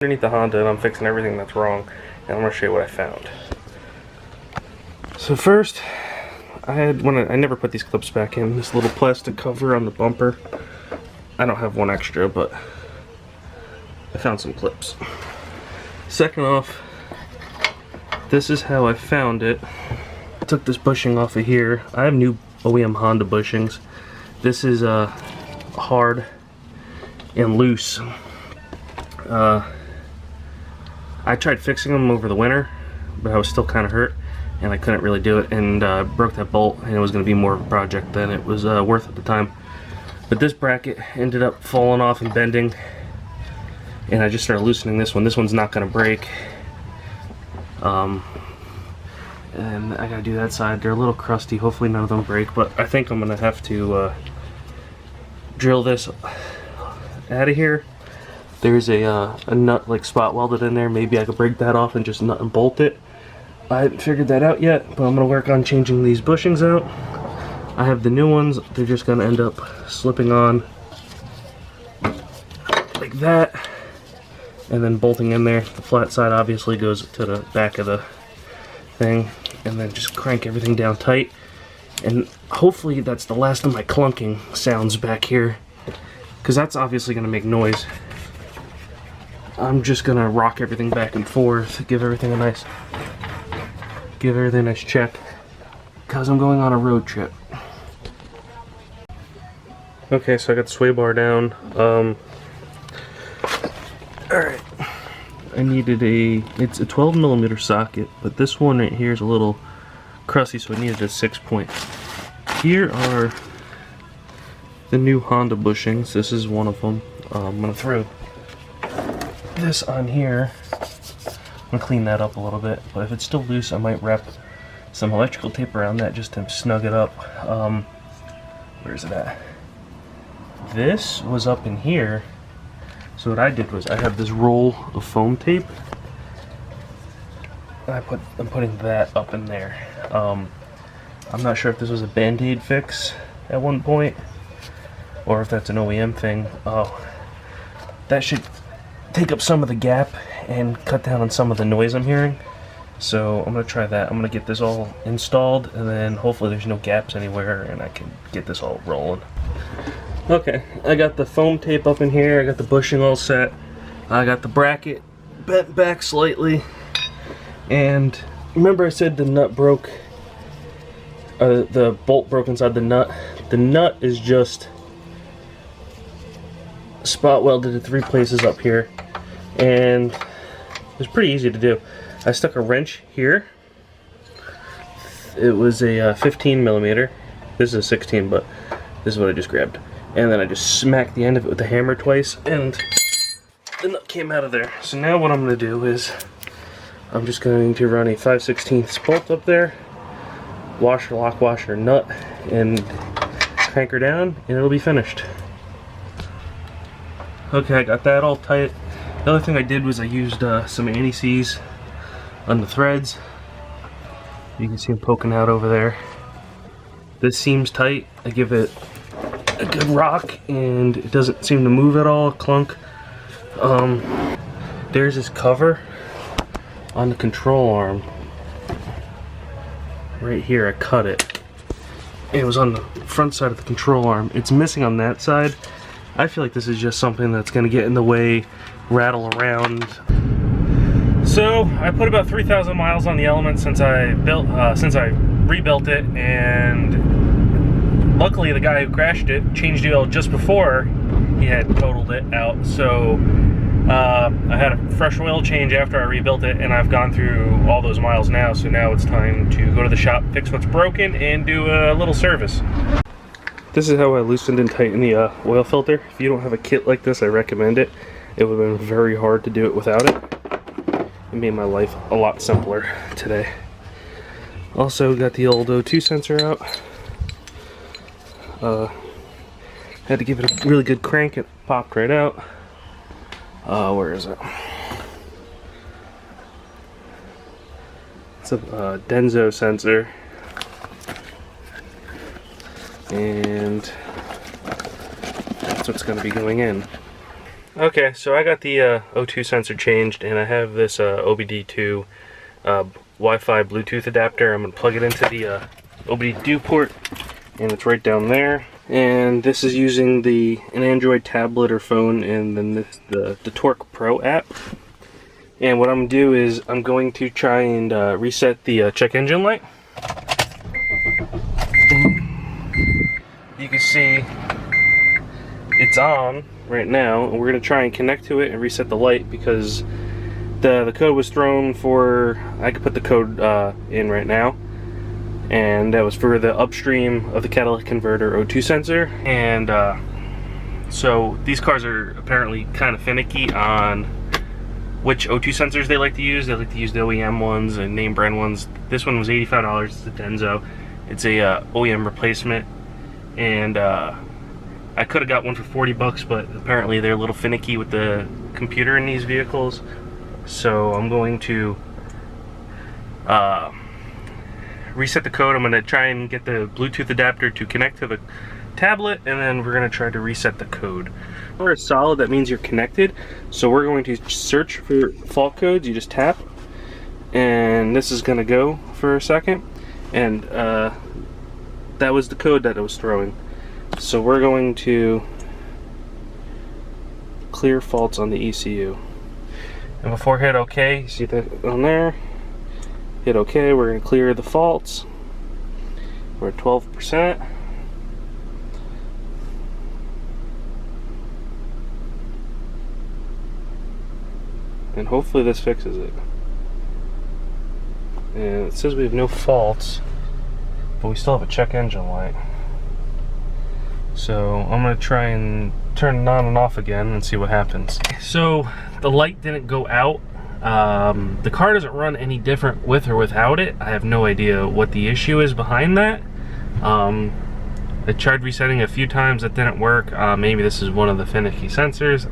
underneath the Honda and I'm fixing everything that's wrong, and I'm going to show you what I found. So first, I never put these clips back in, this little plastic cover on the bumper. I don't have one extra, but I found some clips. Second off, this is how I found it. I took this bushing off of here. I have new OEM Honda bushings. This is hard and loose. I tried fixing them over the winter, but I was still kind of hurt and I couldn't really do it, and broke that bolt, and it was going to be more of a project than it was worth at the time. But this bracket ended up falling off and bending, and I just started loosening this one. This one's not going to break. And I gotta do that side. They're a little crusty. Hopefully none of them break, but I think I'm gonna have to drill this out of here. There's a nut like spot welded in there. Maybe I could break that off and just nut and bolt it. I haven't figured that out yet, but I'm gonna work on changing these bushings out. I have the new ones. They're just gonna end up slipping on like that and then bolting in there. The flat side obviously goes to the back of the thing, and then just crank everything down tight, and hopefully that's the last of my clunking sounds back here, because that's obviously going to make noise. I'm just going to rock everything back and forth, give everything a nice check, because I'm going on a road trip. Okay, so I got the sway bar down. Alright, I needed it's a 12mm socket, but this one right here is a little crusty, so I needed a 6-point. Here are the new Honda bushings. This is one of them. I'm going to throw this on here. I'm going to clean that up a little bit, but if it's still loose, I might wrap some electrical tape around that just to snug it up. Where is it at? This was up in here. So what I did was I have this roll of foam tape. I'm putting that up in there. I'm not sure if this was a Band-Aid fix at one point, or if that's an OEM thing. Oh, that should take up some of the gap and cut down on some of the noise I'm hearing. So I'm gonna try that. I'm gonna get this all installed, and then hopefully there's no gaps anywhere, and I can get this all rolling. Okay, I got the foam tape up in here, I got the bushing all set, I got the bracket bent back slightly, and remember I said the nut broke, the bolt broke inside the nut? The nut is just spot welded to 3 places up here, and it's pretty easy to do. I stuck a wrench here. It was a 15mm, this is a 16, but this is what I just grabbed. And then I just smacked the end of it with the hammer twice, and the nut came out of there. So now what I'm going to do is I'm just going to run a 5/16 bolt up there, washer, lock, washer, nut, and crank her down, and it'll be finished. Okay, I got that all tight. The other thing I did was I used some anti-seize on the threads. You can see them poking out over there. This seam's tight. I give it a good rock and it doesn't seem to move at all, clunk. There's this cover on the control arm right here. I cut it. It was on the front side of the control arm. It's missing on that side. I feel like this is just something that's going to get in the way, rattle around. So I put about 3,000 miles on the Element since I rebuilt it, and luckily the guy who crashed it changed the oil just before he had totaled it out. So I had a fresh oil change after I rebuilt it, and I've gone through all those miles now. So now it's time to go to the shop, fix what's broken, and do a little service. This is how I loosened and tightened the oil filter. If you don't have a kit like this, I recommend it. It would have been very hard to do it without it. It made my life a lot simpler today. Also got the old O2 sensor out. Had to give it a really good crank. It popped right out. Where is it? It's a Denso sensor. And that's what's going to be going in. Okay, so I got the O2 sensor changed, and I have this OBD2 Wi-Fi Bluetooth adapter. I'm going to plug it into the OBD2 port, and it's right down there. And this is using an Android tablet or phone, and then the Torque Pro app. And what I'm going to do is I'm going to try and reset the check engine light. You can see it's on right now, and we're going to try and connect to it and reset the light, because the code was thrown for, I could put the code in right now, and that was for the upstream of the catalytic converter O2 sensor. And so these cars are apparently kind of finicky on which O2 sensors they like to use. They like to use the OEM ones and name brand ones. This one was $85, it's a Denso. It's a OEM replacement, and I could have got one for 40 bucks, but apparently they're a little finicky with the computer in these vehicles. So I'm going to reset the code. I'm going to try and get the Bluetooth adapter to connect to the tablet, and then we're going to try to reset the code. For a solid, that means you're connected. So we're going to search for fault codes. You just tap, and this is going to go for a second, and that was the code that it was throwing. So we're going to clear faults on the ECU. And before I hit OK, you see that on there? Hit OK, we're going to clear the faults. We're at 12%. And hopefully this fixes it. And it says we have no faults, but we still have a check engine light. So I'm going to try and turn it on and off again and see what happens. So the light didn't go out. The car doesn't run any different with or without it. I have no idea what the issue is behind that. I tried resetting a few times, that didn't work. Maybe this is one of the finicky sensors.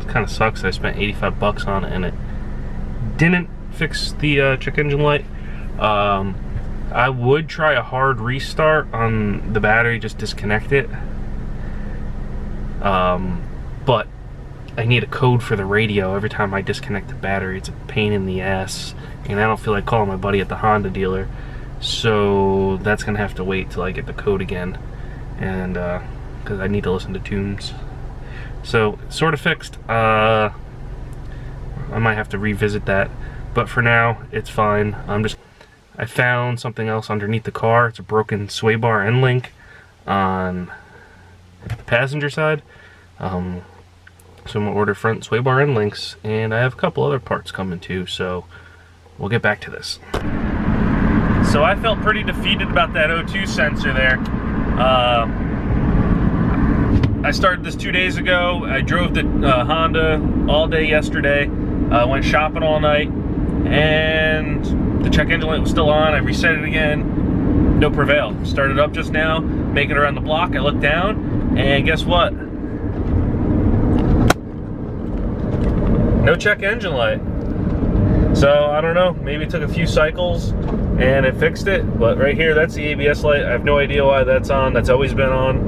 It kind of sucks. I spent 85 bucks on it and it didn't fix the check engine light. I would try a hard restart on the battery, just disconnect it. But I need a code for the radio every time I disconnect the battery. It's a pain in the ass, and I don't feel like calling my buddy at the Honda dealer. So that's gonna have to wait till I get the code again, and because I need to listen to tunes. So sort of fixed. I might have to revisit that, but for now it's fine. I found something else underneath the car. It's a broken sway bar end link on the passenger side. So I'm gonna order front sway bar end links, and I have a couple other parts coming too, so we'll get back to this. So I felt pretty defeated about that O2 sensor there. I started this 2 days ago. I drove the Honda all day yesterday. Went shopping all night, and the check engine light was still on. I reset it again. No prevail. Started up just now, making it around the block. I looked down, and guess what? No check engine light. So I don't know. Maybe it took a few cycles and it fixed it. But right here, that's the ABS light. I have no idea why that's on. That's always been on,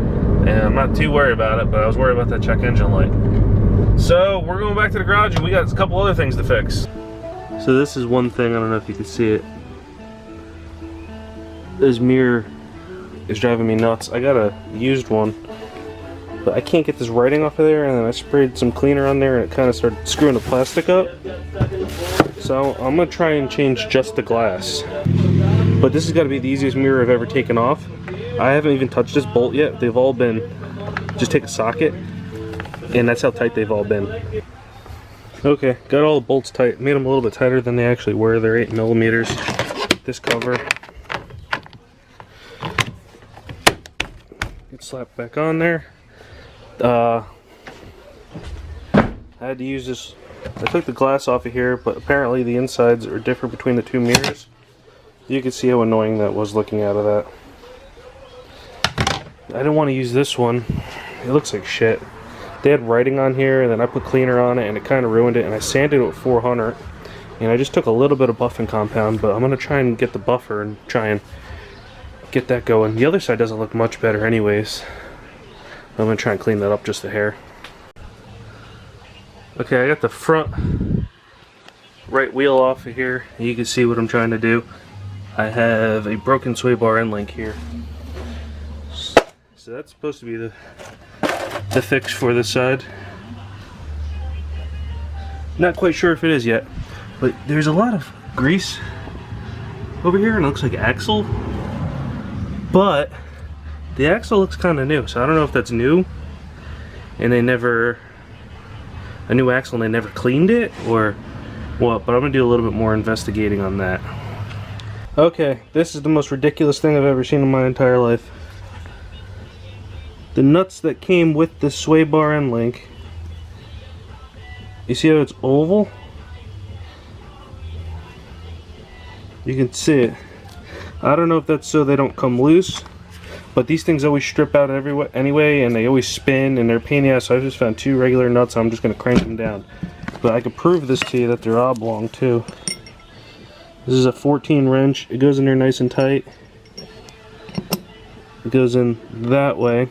and I'm not too worried about it. But I was worried about that check engine light. So we're going back to the garage, and we got a couple other things to fix. So this is one thing, I don't know if you can see it. This mirror is driving me nuts. I got a used one, but I can't get this writing off of there, and then I sprayed some cleaner on there and it kind of started screwing the plastic up. So I'm going to try and change just the glass. But this has got to be the easiest mirror I've ever taken off. I haven't even touched this bolt yet. They've all been, just take a socket, and that's how tight they've all been. Okay, got all the bolts tight. Made them a little bit tighter than they actually were. They're 8mm. This cover gets slapped back on there. I had to use this. I took the glass off of here, but apparently the insides are different between the two mirrors. You can see how annoying that was looking out of that. I didn't want to use this one. It looks like shit. They had writing on here, and then I put cleaner on it, and it kind of ruined it, and I sanded it with 400, and I just took a little bit of buffing compound, but I'm going to try and get the buffer and try and get that going. The other side doesn't look much better anyways. I'm going to try and clean that up just a hair. Okay, I got the front right wheel off of here. You can see what I'm trying to do. I have a broken sway bar end link here. So that's supposed to be the fix for this side. Not quite sure if it is yet, but there's a lot of grease over here and it looks like axle, but the axle looks kind of new, so I don't know if that's new and they never, a new axle and they never cleaned it or what, but I'm gonna do a little bit more investigating on that. Okay, this is the most ridiculous thing I've ever seen in my entire life. The nuts that came with the sway bar end link, you see how it's oval? You can see it. I don't know if that's so they don't come loose, but these things always strip out anyway, and they always spin, and they're a pain in the ass, so I just found 2 regular nuts, and I'm just going to crank them down. But I could prove this to you that they're oblong too. This is a 14 wrench. It goes in there nice and tight. It goes in that way.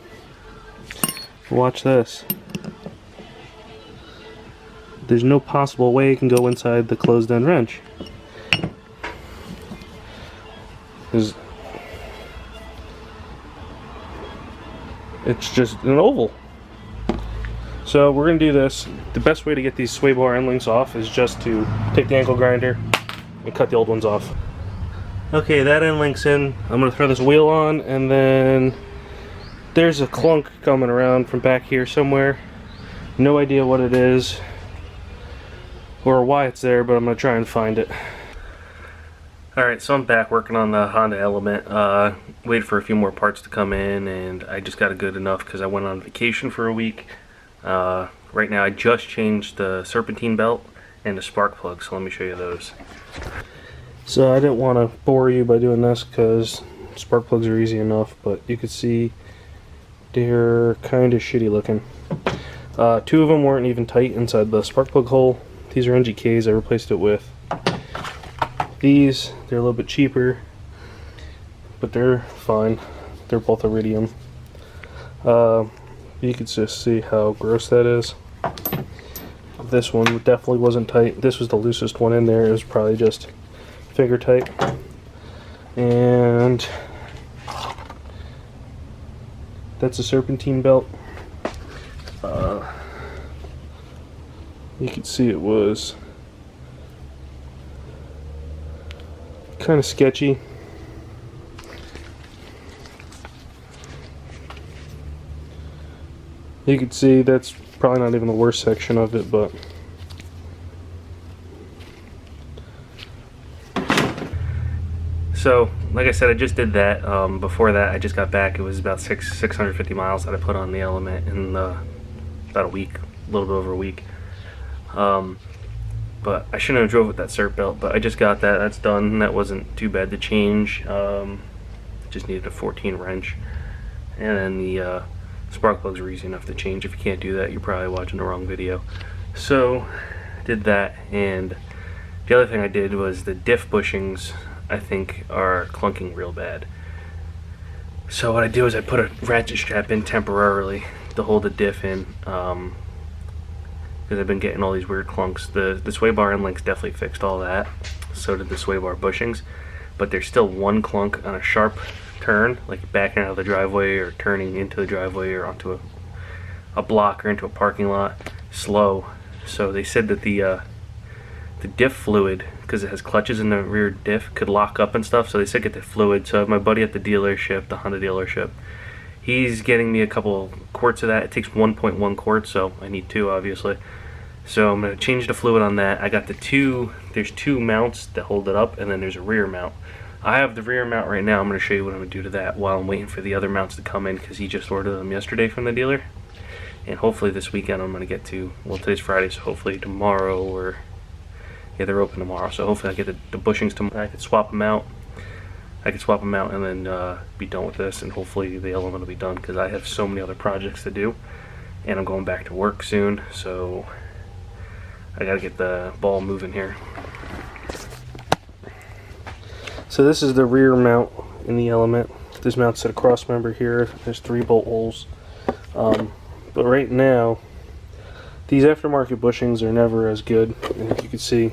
Watch this. There's no possible way it can go inside the closed end wrench. It's just an oval. So we're going to do this. The best way to get these sway bar end links off is just to take the ankle grinder and cut the old ones off. Okay, that end link's in. I'm going to throw this wheel on, and then there's a clunk coming around from back here somewhere. No idea what it is or why it's there, but I'm going to try and find it. Alright, so I'm back working on the Honda Element. Waited for a few more parts to come in, and I just got it good enough because I went on vacation for a week. Right now I just changed the serpentine belt and the spark plug, so let me show you those. So I didn't want to bore you by doing this because spark plugs are easy enough, but you can see they're kind of shitty looking. 2 of them weren't even tight inside the spark plug hole. These are NGKs I replaced it with. These, they're a little bit cheaper, but they're fine. They're both iridium. You can just see how gross that is. This one definitely wasn't tight. This was the loosest one in there. It was probably just finger tight. And that's a serpentine belt. You can see it was kind of sketchy. You can see that's probably not even the worst section of it, but so like I said, I just did that. Before that, I just got back. It was about 650 miles that I put on the Element in about a week, a little bit over a week. But I shouldn't have drove with that cert belt, but I just got that. That's done. That wasn't too bad to change. Just needed a 14 wrench, and then the spark plugs were easy enough to change. If you can't do that, you're probably watching the wrong video. So did that, and the other thing I did was the diff bushings, I think, are clunking real bad. So what I do is I put a ratchet strap in temporarily to hold the diff in, because I've been getting all these weird clunks. The sway bar end links definitely fixed all that. So did the sway bar bushings, but there's still one clunk on a sharp turn, like backing out of the driveway or turning into the driveway or onto a block or into a parking lot, slow. So they said that the diff fluid, because it has clutches in the rear diff, could lock up and stuff. So they said get the fluid. So my buddy at the dealership, the Honda dealership, he's getting me a couple quarts of that. It takes 1.1 quarts, so I need 2 obviously. So I'm going to change the fluid on that. I got there's 2 mounts that hold it up, and then there's a rear mount. I have the rear mount right now. I'm going to show you what I'm going to do to that while I'm waiting for the other mounts to come in, because he just ordered them yesterday from the dealer. And hopefully this weekend I'm going to get to, well, today's Friday, so hopefully tomorrow, or yeah, they're open tomorrow, so hopefully I get the bushings tomorrow. I could swap them out. And then be done with this, and hopefully the Element will be done, because I have so many other projects to do, and I'm going back to work soon, so I gotta get the ball moving here. So this is the rear mount in the Element. This mounts at a cross member here. There's 3 bolt holes. But right now, These aftermarket bushings are never as good, and if you can see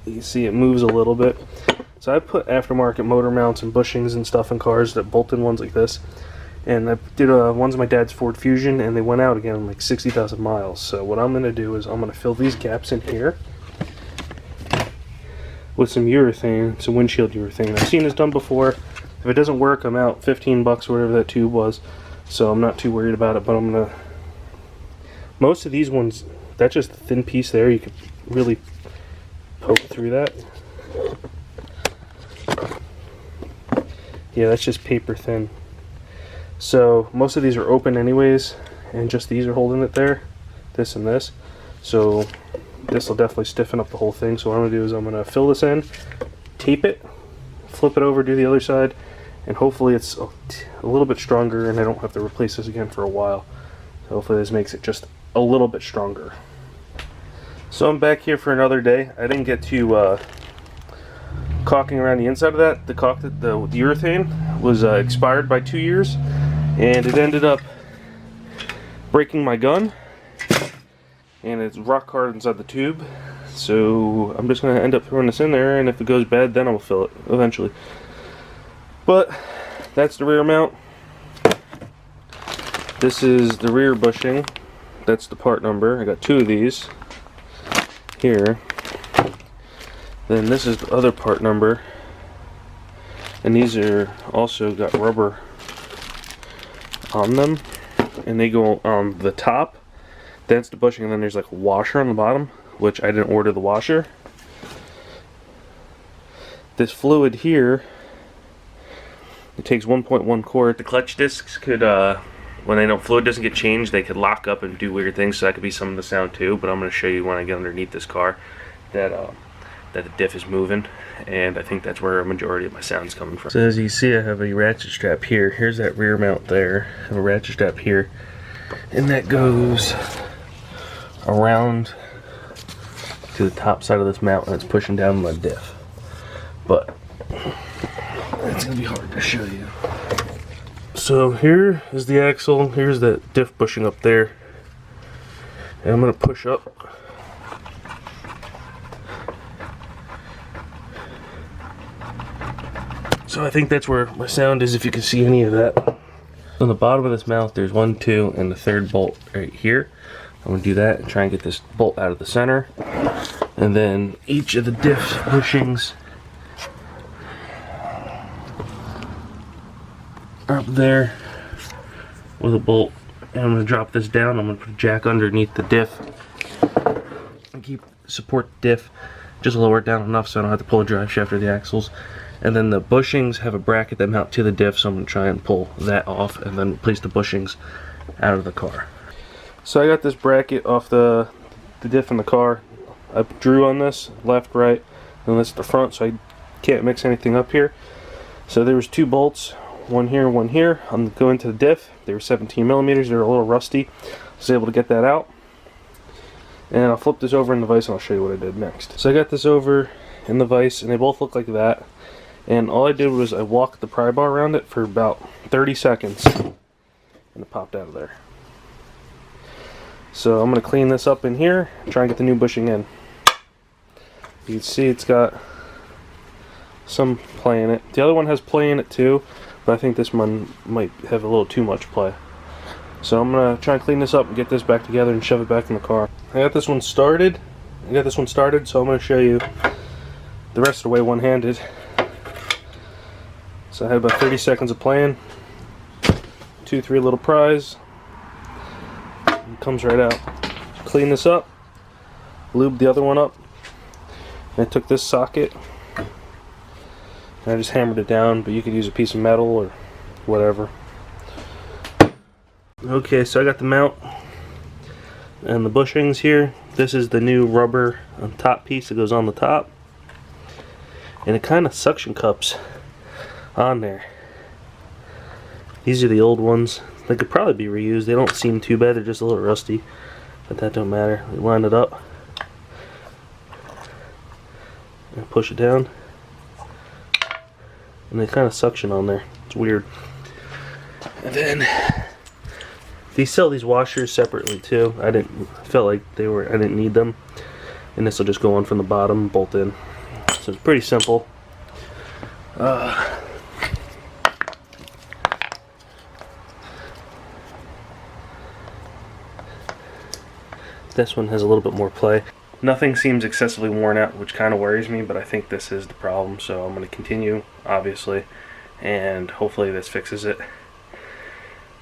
it moves a little bit. So I put aftermarket motor mounts and bushings and stuff in cars that bolt in ones like this. And I did ones of my dad's Ford Fusion, and they went out again like 60,000 miles. So what I'm going to do is I'm going to fill these gaps in here with some urethane, some windshield urethane. I've seen this done before. If it doesn't work, I'm out 15 bucks or whatever that tube was. So I'm not too worried about it, but I'm going to... Most of these ones, that's just a thin piece there. You could really poke through that. Yeah, that's just paper thin. So most of these are open anyways, and just these are holding it there, this and this. So this will definitely stiffen up the whole thing. So what I'm going to do is I'm going to fill this in, tape it, flip it over, do the other side, and hopefully it's a little bit stronger and I don't have to replace this again for a while. So hopefully this makes it just a little bit stronger. So I'm back here for another day. I didn't get to caulking around the inside of that. The urethane was expired by 2 years, and it ended up breaking my gun, and it's rock hard inside the tube. So I'm just going to end up throwing this in there, and if it goes bad, then I'll fill it eventually. But that's the rear mount. This is the rear bushing. That's the part number. I got 2 of these here. Then this is the other part number, and these are also got rubber on them, and they go on the top. That's the bushing, and then there's like a washer on the bottom, which I didn't order the washer. This fluid here, it takes 1.1 quart. The clutch discs could, when fluid doesn't get changed, they could lock up and do weird things, so that could be some of the sound too. But I'm going to show you when I get underneath this car that the diff is moving, and I think that's where a majority of my sound's coming from. So as you see, I have a ratchet strap here. Here's that rear mount there. I have a ratchet strap here, and that goes around to the top side of this mount, and it's pushing down my diff. But it's gonna be hard to show you. So here is the axle. Here's that diff bushing up there, and I'm gonna push up. So I think that's where my sound is, if you can see any of that. On the bottom of this mount, there's 1, 2, and the third bolt right here. I'm gonna do that and try and get this bolt out of the center. And then each of the diff bushings are up there with a bolt. And I'm gonna drop this down. I'm gonna put a jack underneath the diff and support the diff, just lower it down enough so I don't have to pull a drive shaft or the axles. And then the bushings have a bracket that mount to the diff, so I'm going to try and pull that off and then place the bushings out of the car. So I got this bracket off the diff in the car. I drew on this, left, right, and this is the front, so I can't mix anything up here. So there was 2 bolts, one here, one here. I'm going to the diff. They were 17 millimeters. They were a little rusty. I was able to get that out. And I'll flip this over in the vise and I'll show you what I did next. So I got this over in the vise, and they both look like that. And all I did was I walked the pry bar around it for about 30 seconds, and it popped out of there. So I'm going to clean this up in here and try and get the new bushing in. You can see it's got some play in it. The other one has play in it too, but I think this one might have a little too much play. So I'm going to try and clean this up and get this back together and shove it back in the car. I got this one started, so I'm going to show you the rest of the way one-handed. So I had about 30 seconds of playing, 2, 3 little pries, it comes right out. Clean this up, lube the other one up, and I took this socket and I just hammered it down, but you could use a piece of metal or whatever. Okay, so I got the mount and the bushings here. This is the new rubber on top piece that goes on the top, and it kind of suction cups on there. These are the old ones. They could probably be reused. They don't seem too bad. They're just a little rusty, but that don't matter. We line it up and push it down, and they kind of suction on there. It's weird. And then They sell these washers separately too. I felt like I didn't need them. And this will just go on from the bottom, bolt in. So it's pretty simple. This one has a little bit more play. Nothing seems excessively worn out, which kind of worries me, but I think this is the problem. So I'm going to continue, obviously, and hopefully this fixes it.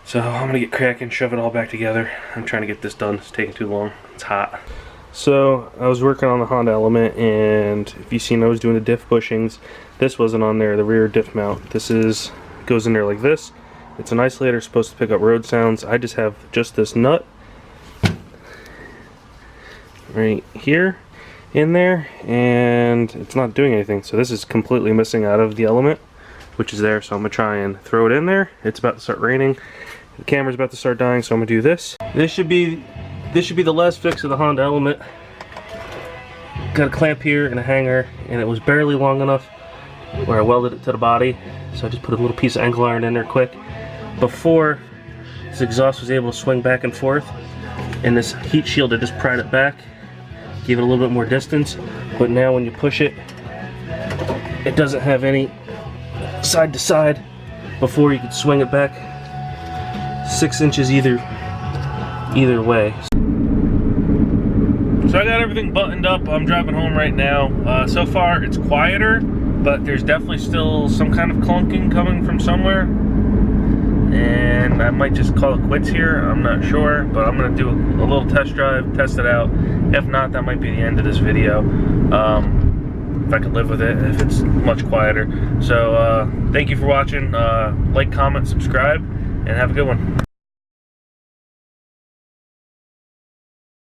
So I'm going to get cracking, shove it all back together. I'm trying to get this done. It's taking too long. It's hot. So I was working on the Honda Element, and if you've seen, I was doing the diff bushings. This wasn't on there, the rear diff mount. This goes in there like this. It's an isolator, supposed to pick up road sounds. I just have just this nut right here in there, and it's not doing anything. So this is completely missing out of the Element, which is there. So I'm gonna try and throw it in there. It's about to start raining. The camera's about to start dying, so I'm gonna do this. This should be the last fix of the Honda Element. Got a clamp here and a hanger, and it was barely long enough where I welded it to the body. So I just put a little piece of ankle iron in there quick. Before, this exhaust was able to swing back and forth, and this heat shield, I just pried it back, gave it a little bit more distance. But now when you push it, it doesn't have any side to side. Before, you could swing it back 6 inches either way. So I got everything buttoned up. I'm driving home right now. So far it's quieter, but there's definitely still some kind of clunking coming from somewhere. And I might just call it quits here. I'm not sure, but I'm gonna do a little test drive, test it out. If not, that might be the end of this video. If I could live with it, if it's much quieter. So thank you for watching. Like, comment, subscribe, and have a good one.